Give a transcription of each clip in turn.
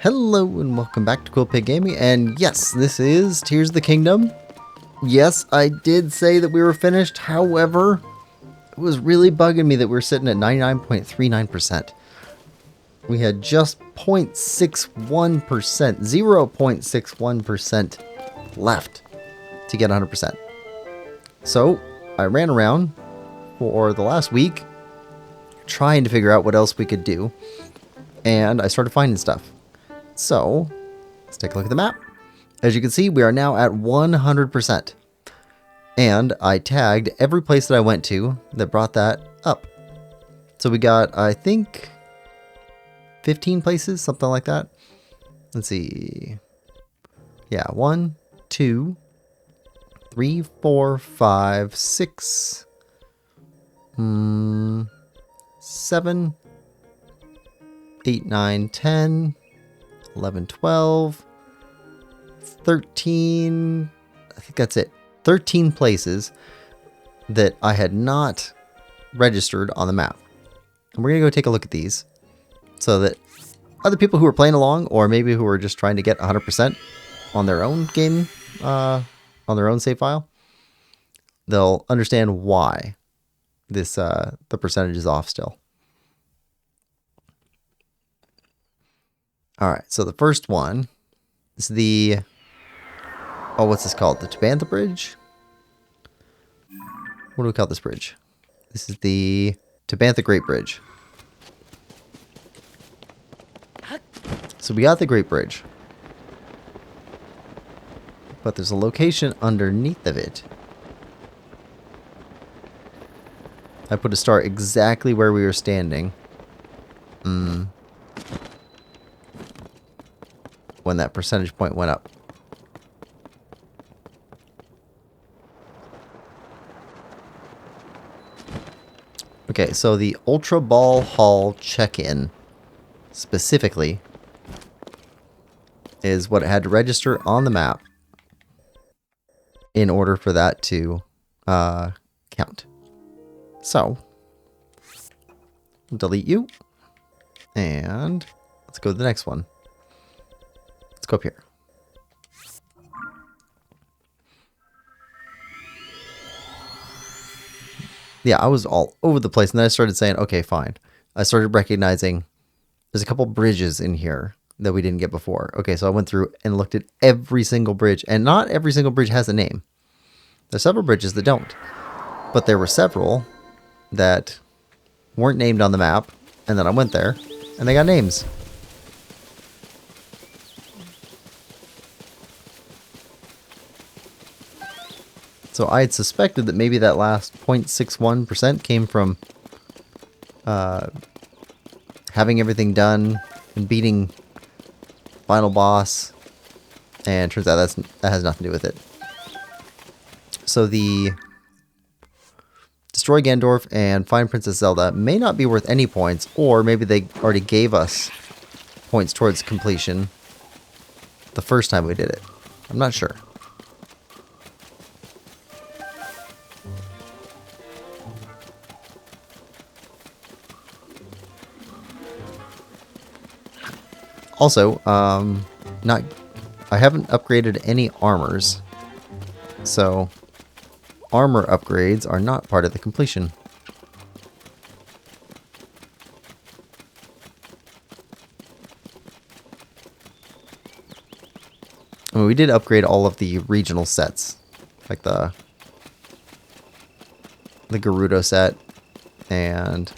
Hello and welcome back to Quillpig Gaming, and yes, this is Tears of the Kingdom. Yes, I did say that we were finished, however, it was really bugging me that we were sitting at 99.39%. We had just 0.61%, 0.61% left to get 100%. So, I ran around for the last week trying to figure out what else we could do, and I started finding stuff. So, let's take a look at the map. As you can see, we are now at 100%. And I tagged every place that I went to that brought that up. So we got, I think, 15 places, something like that. Let's see. Yeah, 1, 2, 3, 4, 5, 6, 7, 8, 9, 10, 11, 12, 13, I think that's it. 13 places that I had not registered on the map. And we're going to go take a look at these so that other people who are playing along, or maybe who are just trying to get 100% on their own game, on their own save file, they'll understand why this the percentage is off still. Alright, so the first one is the... Oh, what's this called? The Tabantha Bridge? What do we call this bridge? This is the Tabantha Great Bridge. So we got the Great Bridge. But there's a location underneath of it. I put a star exactly where we were standing. When that percentage point went up. Okay, so the Ultra Ball Hall check-in specifically is what it had to register on the map in order for that to count. So, delete you, and let's go to the next one. Let's go up here. Yeah, I was all over the place, and then I started saying, okay, fine. I started recognizing there's a couple bridges in here that we didn't get before. Okay, so I went through and looked at every single bridge, and not every single bridge has a name. There's several bridges that don't. But there were several that weren't named on the map, and then I went there, and they got names. So I had suspected that maybe that last 0.61% came from having everything done and beating final boss, and turns out that has nothing to do with it. So the Destroy Ganondorf and Find Princess Zelda may not be worth any points, or maybe they already gave us points towards completion the first time we did it. I'm not sure. Also, I haven't upgraded any armors, so armor upgrades are not part of the completion. I mean, we did upgrade all of the regional sets, like the Gerudo set and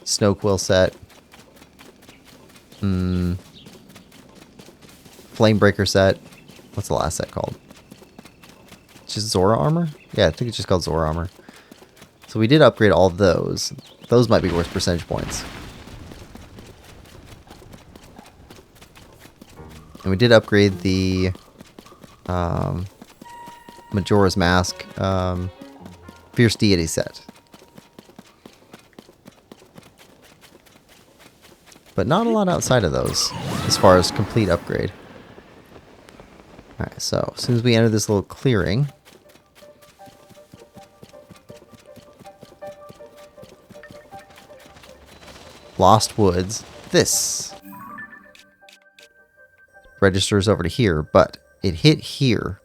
Snowquill set. Flamebreaker set. What's the last set called? Just Zora armor? Yeah, I think it's just called Zora armor. So we did upgrade all of those. Those might be worth percentage points. And we did upgrade the Majora's Mask Fierce Deity set. But not a lot outside of those as far as complete upgrade. Alright, so as soon as we enter this little clearing, Lost Woods, this registers over to here, but it hit here.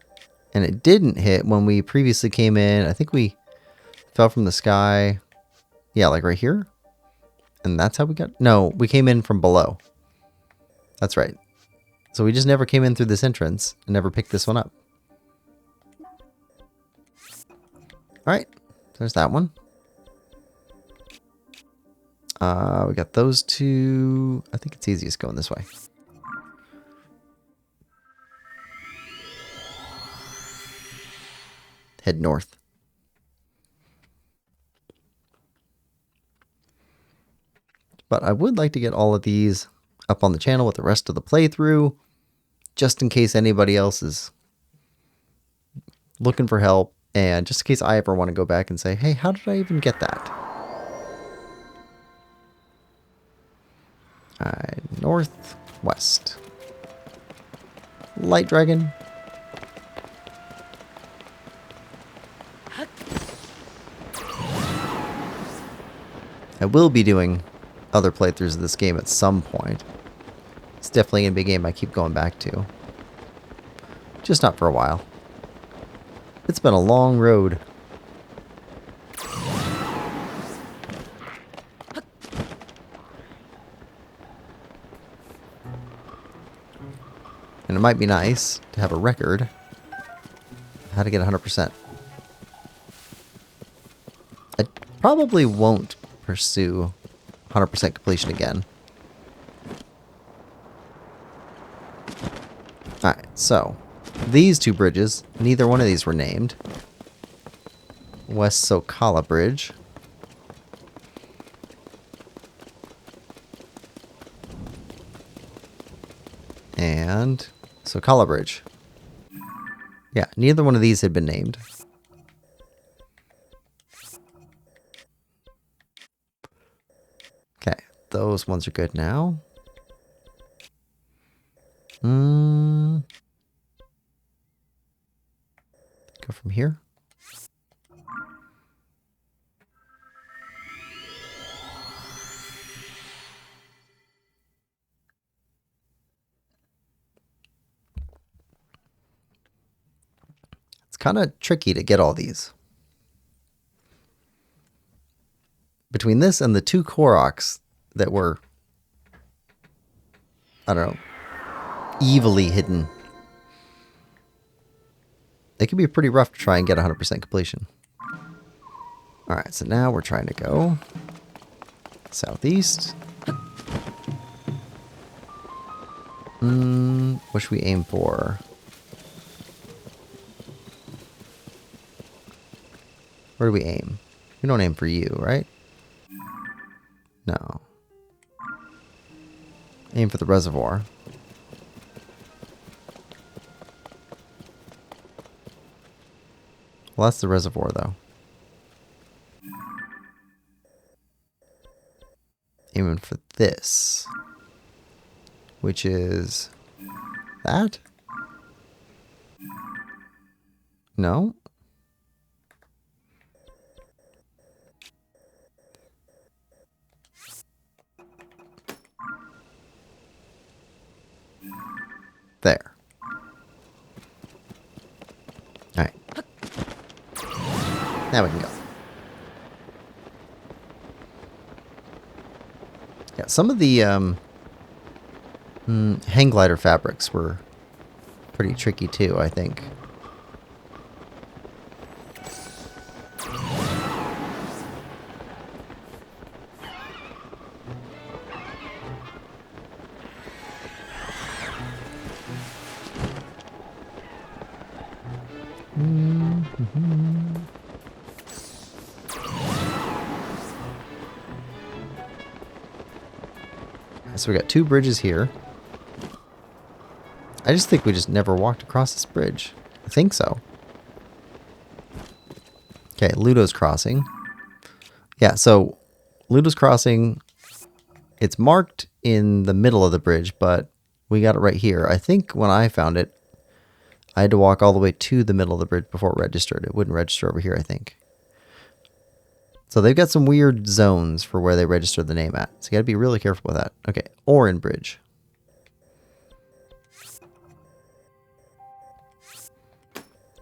And it didn't hit when we previously came in. I think we fell from the sky. Yeah, like right here. And that's how we got... No, we came in from below. That's right. So we just never came in through this entrance and never picked this one up. Alright, there's that one. We got those two. I think it's easiest going this way. Head north. But I would like to get all of these up on the channel with the rest of the playthrough, just in case anybody else is looking for help, and just in case I ever want to go back and say, hey, how did I even get that? Northwest. Light dragon. I will be doing other playthroughs of this game at some point. It's definitely going to be a game I keep going back to. Just not for a while. It's been a long road. And it might be nice to have a record of how to get 100%. I probably won't pursue 100% completion again. Alright, so these two bridges, neither one of these were named. West Socala Bridge. And Socala Bridge. Yeah, neither one of these had been named. Okay, those ones are good now. Go from here. It's kind of tricky to get all these. Between this and the two Koroks that were, I don't know, evilly hidden, it can be pretty rough to try and get 100% completion. Alright, so now we're trying to go southeast. What should we aim for? Where do we aim? We don't aim for you, right? No. Aim for the reservoir. Well, that's the reservoir, though. Aiming for this. Which is... that? No? There. Alright. Now we can go. Yeah, some of the hang glider fabrics were pretty tricky too, I think. So we got two bridges here. I just think we just never walked across this bridge. I think so. Okay, Ludo's Crossing. Yeah, so Ludo's Crossing, it's marked in the middle of the bridge, but we got it right here. I think when I found it, I had to walk all the way to the middle of the bridge before it registered. It wouldn't register over here, I think. So they've got some weird zones for where they register the name at. So you got to be really careful with that. Okay, Oran Bridge.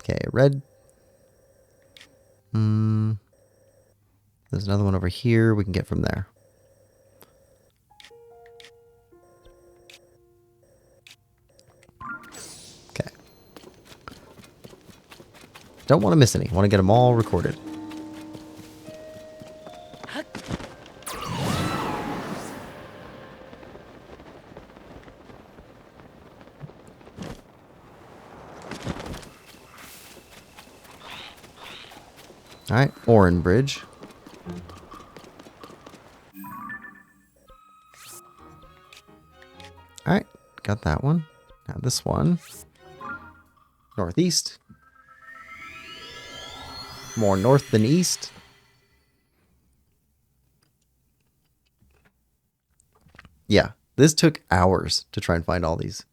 Okay, red. There's another one over here we can get from there. Okay. Don't want to miss any. Want to get them all recorded. Alright, Oran Bridge. Alright, got that one. Now this one. Northeast. More north than east. Yeah, this took hours to try and find all these.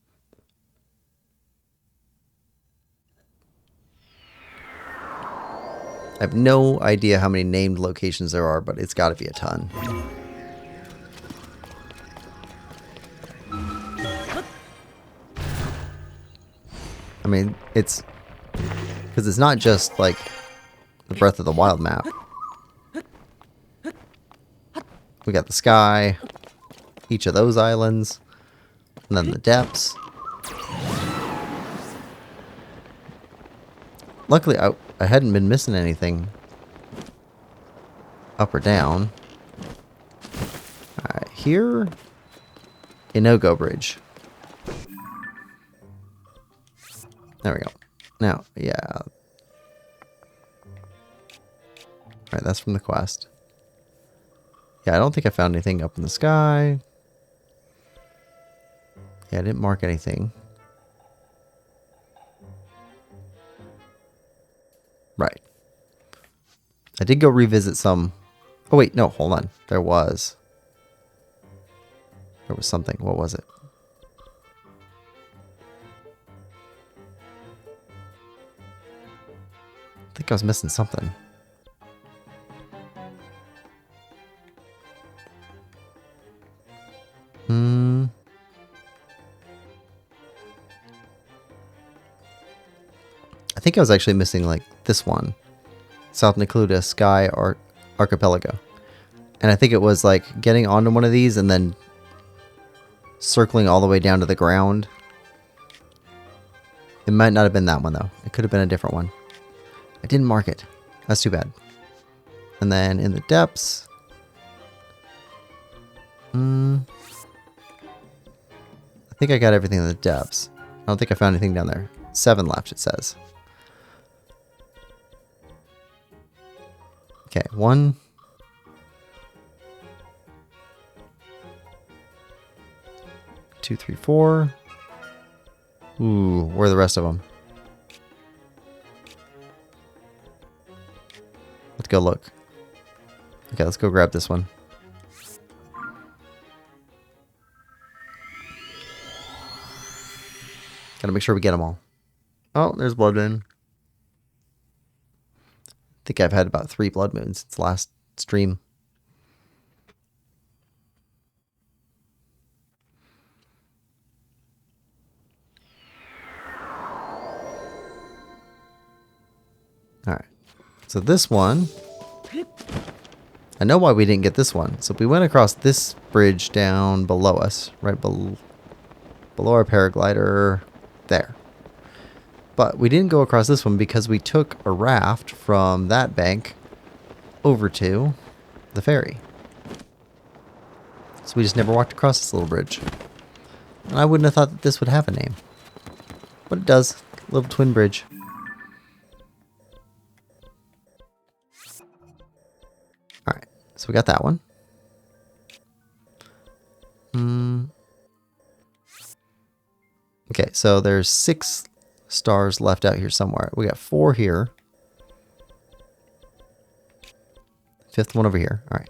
I have no idea how many named locations there are, but it's got to be a ton. I mean, it's... because it's not just, like, the Breath of the Wild map. We got the sky, each of those islands, and then the depths. Luckily, I hadn't been missing anything up or down. Alright, here, Inogo Bridge. There we go. Now, yeah. Alright, that's from the quest. Yeah, I don't think I found anything up in the sky. Yeah, I didn't mark anything. Right. I did go revisit some... oh wait, no, hold on. There was something. What was it? I think I was missing something. I think I was actually missing, like, this one. South Necluda Sky Archipelago. And I think it was, like, getting onto one of these and then circling all the way down to the ground. It might not have been that one, though. It could have been a different one. I didn't mark it. That's too bad. And then in the depths... I think I got everything in the depths. I don't think I found anything down there. 7 left, it says. Okay, 1. 2, 3, 4. Ooh, where are the rest of them? Let's go look. Okay, let's go grab this one. Gotta make sure we get them all. Oh, there's Blood Moon. I think I've had about 3 Blood Moons since last stream. Alright. So this one... I know why we didn't get this one. So we went across this bridge down below us. Right below our paraglider. There. But we didn't go across this one because we took a raft from that bank over to the ferry. So we just never walked across this little bridge. And I wouldn't have thought that this would have a name. But it does. Little twin bridge. Alright, so we got that one. Okay, so there's 6 stars left out here somewhere. We got 4 here. 5th one over here. All right.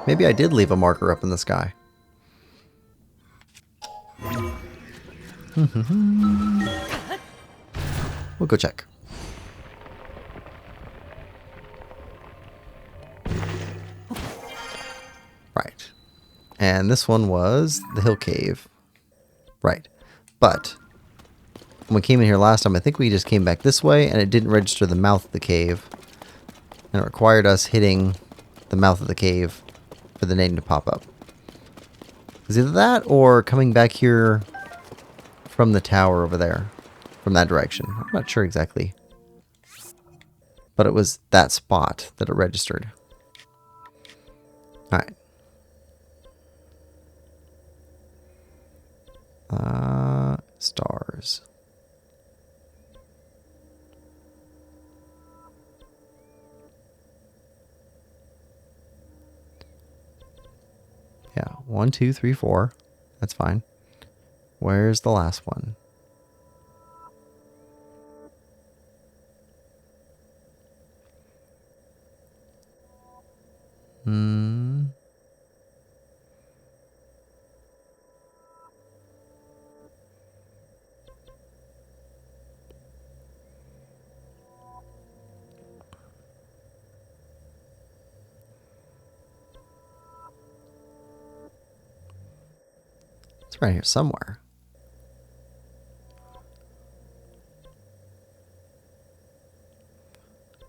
Maybe I did leave a marker up in the sky. We'll go check. Right. And this one was the hill cave. Right. But when we came in here last time, I think we just came back this way, and it didn't register the mouth of the cave. And it required us hitting the mouth of the cave for the name to pop up. Is either that or coming back here from the tower over there, from that direction. I'm not sure exactly. But it was that spot that it registered. Alright. Stars. Yeah, 1, 2, 3, 4. That's fine. Where's the last one? It's right here somewhere.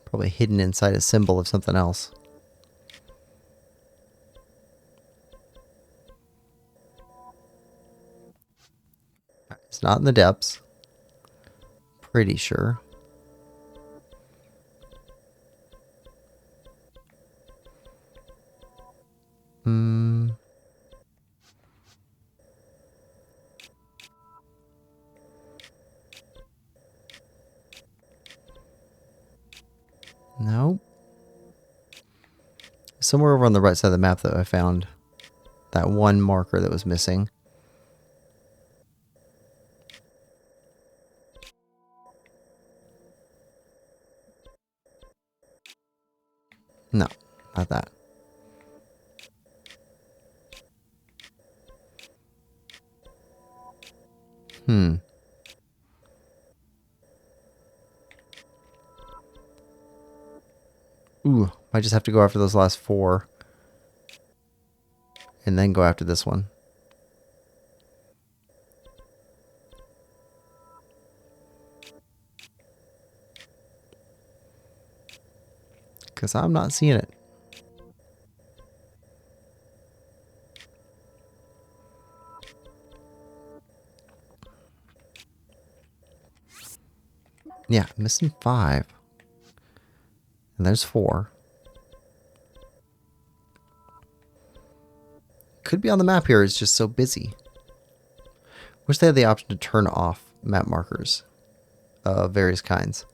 Probably hidden inside a symbol of something else. It's not in the depths. Pretty sure. No. Somewhere over on the right side of the map, though, I found that one marker that was missing. No, not that. Ooh, I just have to go after those last 4. And then go after this one. Because I'm not seeing it. Yeah, missing 5. And there's 4. Could be on the map here, it's just so busy. Wish they had the option to turn off map markers of various kinds.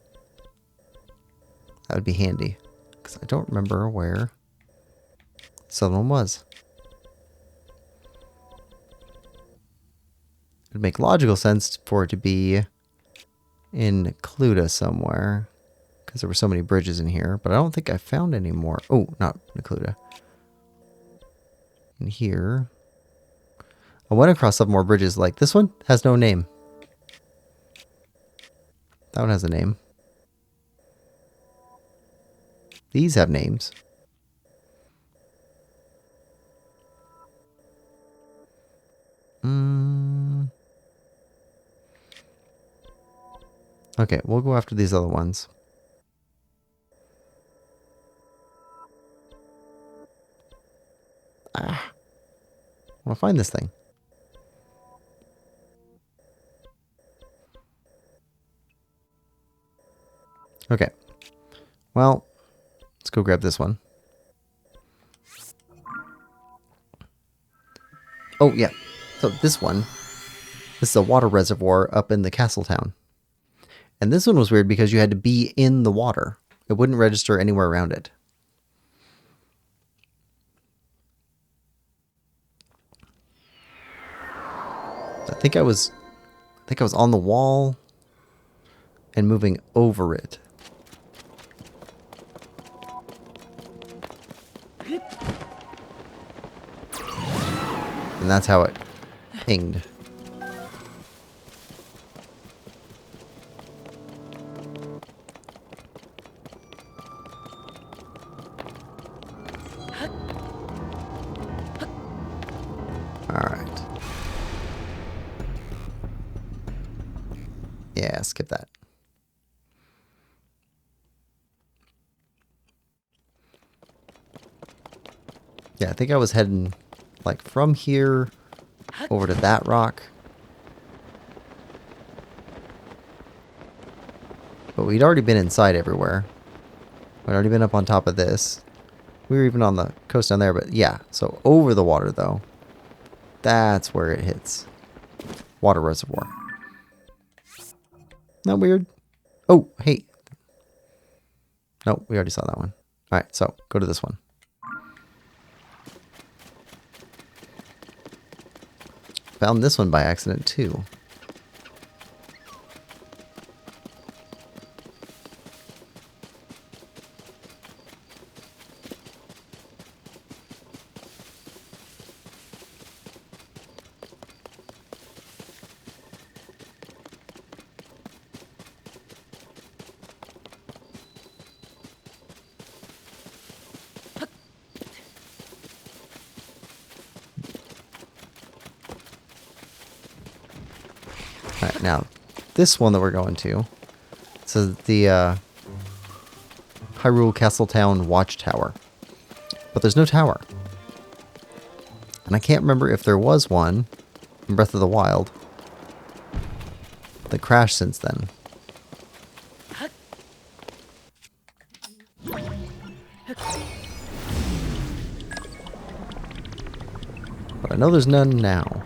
That would be handy. Because I don't remember where this other one was. It would make logical sense for it to be in Cluda somewhere. Because there were so many bridges in here. But I don't think I found any more. Oh, not Cluda. In here. I went across some more bridges. Like this one has no name. That one has a name. These have names. Okay, we'll go after these other ones. I want to find this thing. Okay. Well, let's go grab this one. Oh, yeah. So this one, this is a water reservoir up in the castle town. And this one was weird because you had to be in the water. It wouldn't register anywhere around it. I think I was on the wall and moving over it. And that's how it pinged. Yeah, skip that. Yeah, I think I was heading like from here over to that rock. But we'd already been inside everywhere. We'd already been up on top of this. We were even on the coast down there, but yeah. So over the water though. That's where it hits. Water reservoir. Not weird. Oh, hey. No, we already saw that one. Alright, so go to this one. Found this one by accident too. Alright, now, this one that we're going to, says the Hyrule Castletown Watchtower. But there's no tower. And I can't remember if there was one in Breath of the Wild that crashed since then. But I know there's none now.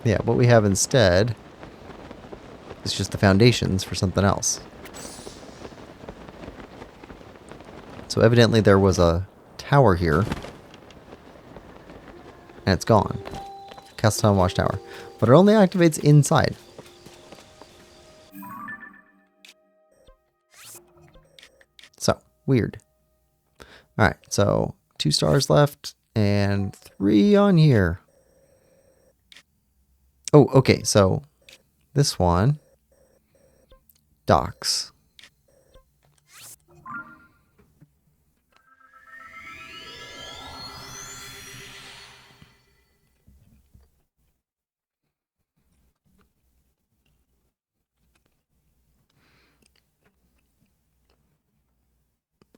Yeah, what we have instead is just the foundations for something else. So evidently there was a tower here. And it's gone. Castletown Watchtower. But it only activates inside. So, weird. Alright, so 2 stars left and 3 on here. Oh, okay, so this one, docks.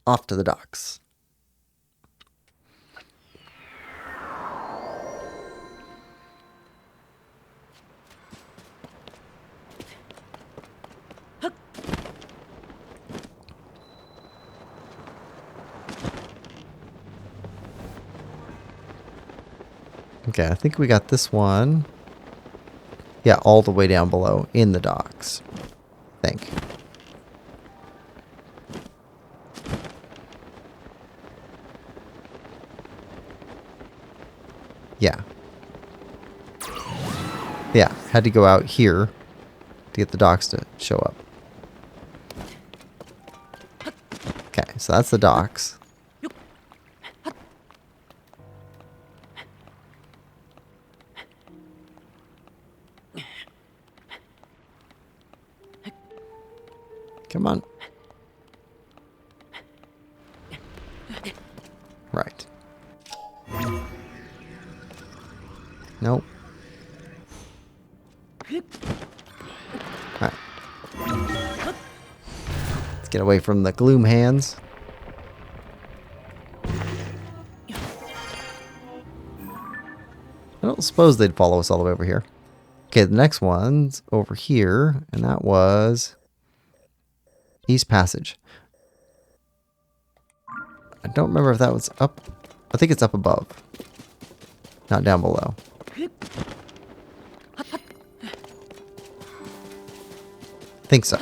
Off to the docks. Okay, I think we got this one. Yeah, all the way down below in the docks. I think. Yeah. Yeah, had to go out here to get the docks to show up. Okay, so that's the docks. Come on. Right. Nope. Alright. Let's get away from the gloom hands. I don't suppose they'd follow us all the way over here. Okay, the next one's over here, and that was East Passage. I don't remember if that was up. I think it's up above, not down below. Think so.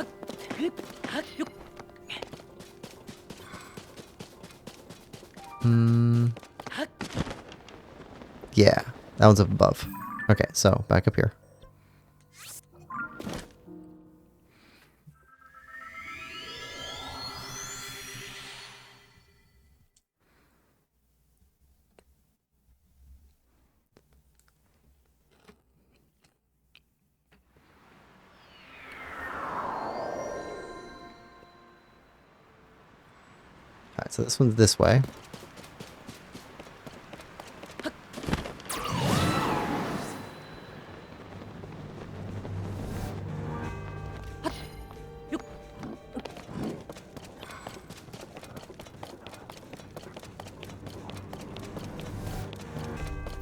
Yeah, that one's up above. Okay, so back up here. Alright, so this one's this way.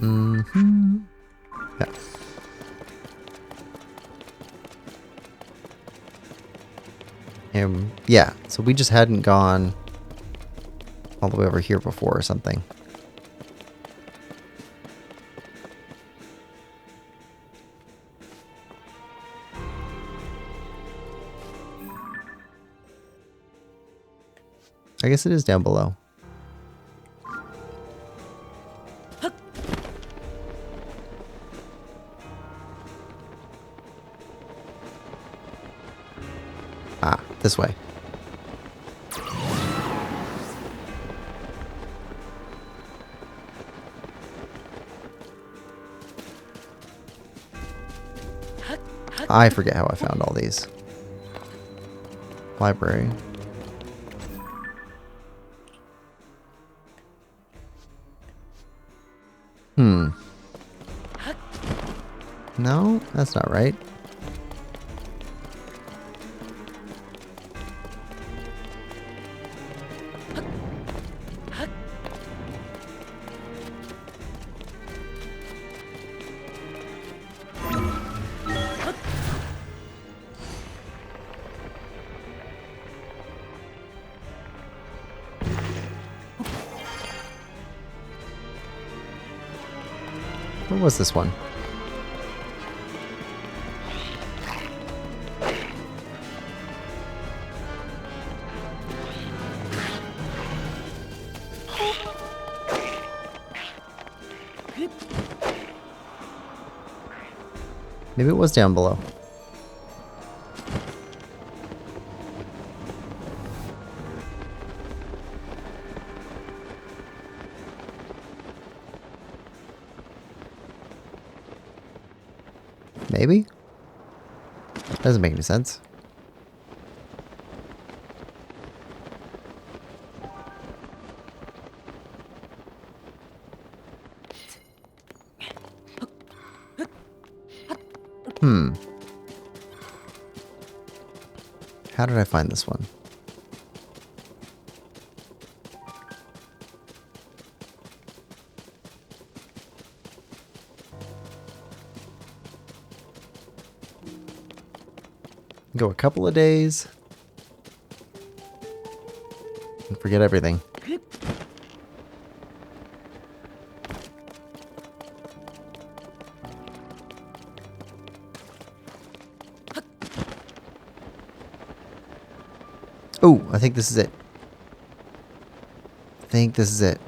Mm-hmm. Yeah. Yeah, so we just hadn't gone all the way over here before or something. I guess it is down below. Ah, this way. I forget how I found all these. Library. No, that's not right. Where was this one? Maybe it was down below. Maybe? Doesn't make any sense. How did I find this one? Go a couple of days and forget everything. Oh, I think this is it. I think this is it.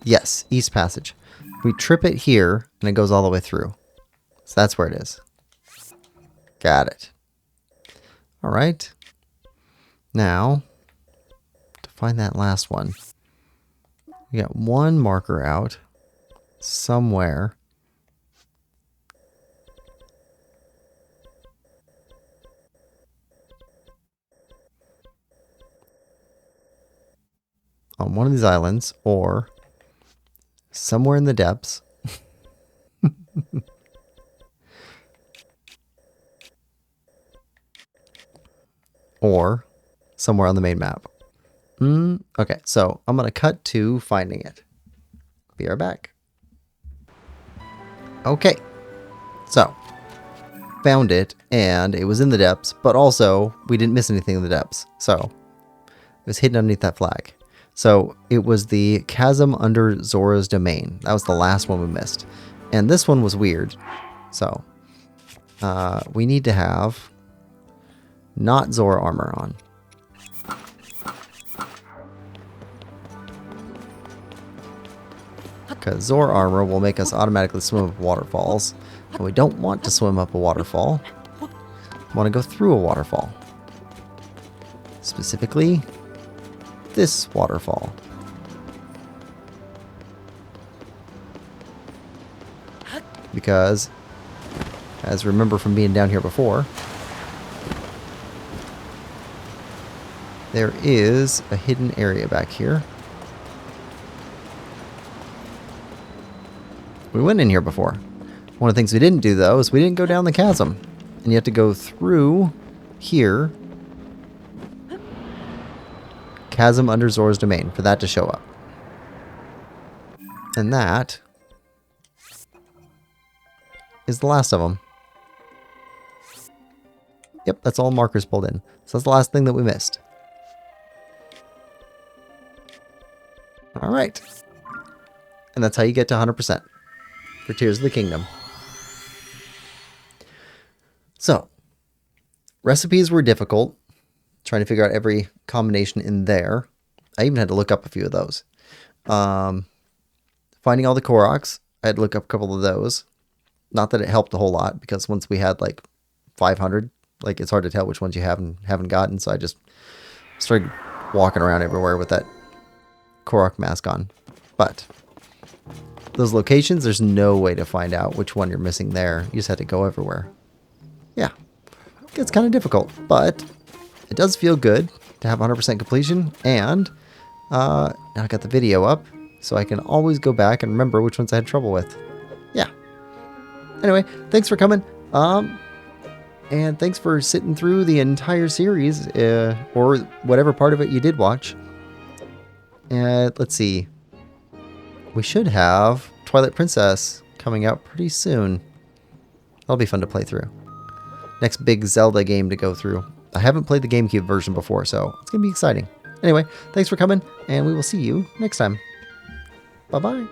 Yes, East Passage. We trip it here, and it goes all the way through. So that's where it is. Got it. All right. Now, to find that last one, we got one marker out somewhere. On one of these islands, or somewhere in the depths. Or somewhere on the main map. Okay, so I'm going to cut to finding it. Be right back. Okay, so found it, and it was in the depths, but also we didn't miss anything in the depths. So it was hidden underneath that flag. So it was the chasm under Zora's domain. That was the last one we missed. And this one was weird. So we need to have not Zora armor on. Because Zora armor will make us automatically swim up waterfalls. And we don't want to swim up a waterfall. We want to go through a waterfall. Specifically, this waterfall. Because, as remember from being down here before, there is a hidden area back here. We went in here before. One of the things we didn't do, though, is we didn't go down the chasm. And you have to go through here. Chasm under Zora's domain for that to show up. And that is the last of them. Yep, that's all markers pulled in. So that's the last thing that we missed. Alright. And that's how you get to 100% for Tears of the Kingdom. So, recipes were difficult. Trying to figure out every combination in there. I even had to look up a few of those. Finding all the Koroks, I had to look up a couple of those. Not that it helped a whole lot, because once we had like 500, like it's hard to tell which ones you haven't gotten. So I just started walking around everywhere with that Korok mask on. But those locations, there's no way to find out which one you're missing there. You just had to go everywhere. Yeah, it gets kind of difficult, but it does feel good to have 100% completion. And now I got the video up, so I can always go back and remember which ones I had trouble with. Yeah. Anyway, thanks for coming. And thanks for sitting through the entire series, or whatever part of it you did watch. And let's see. We should have Twilight Princess coming out pretty soon. That'll be fun to play through. Next big Zelda game to go through. I haven't played the GameCube version before, so it's going to be exciting. Anyway, thanks for coming, and we will see you next time. Bye-bye.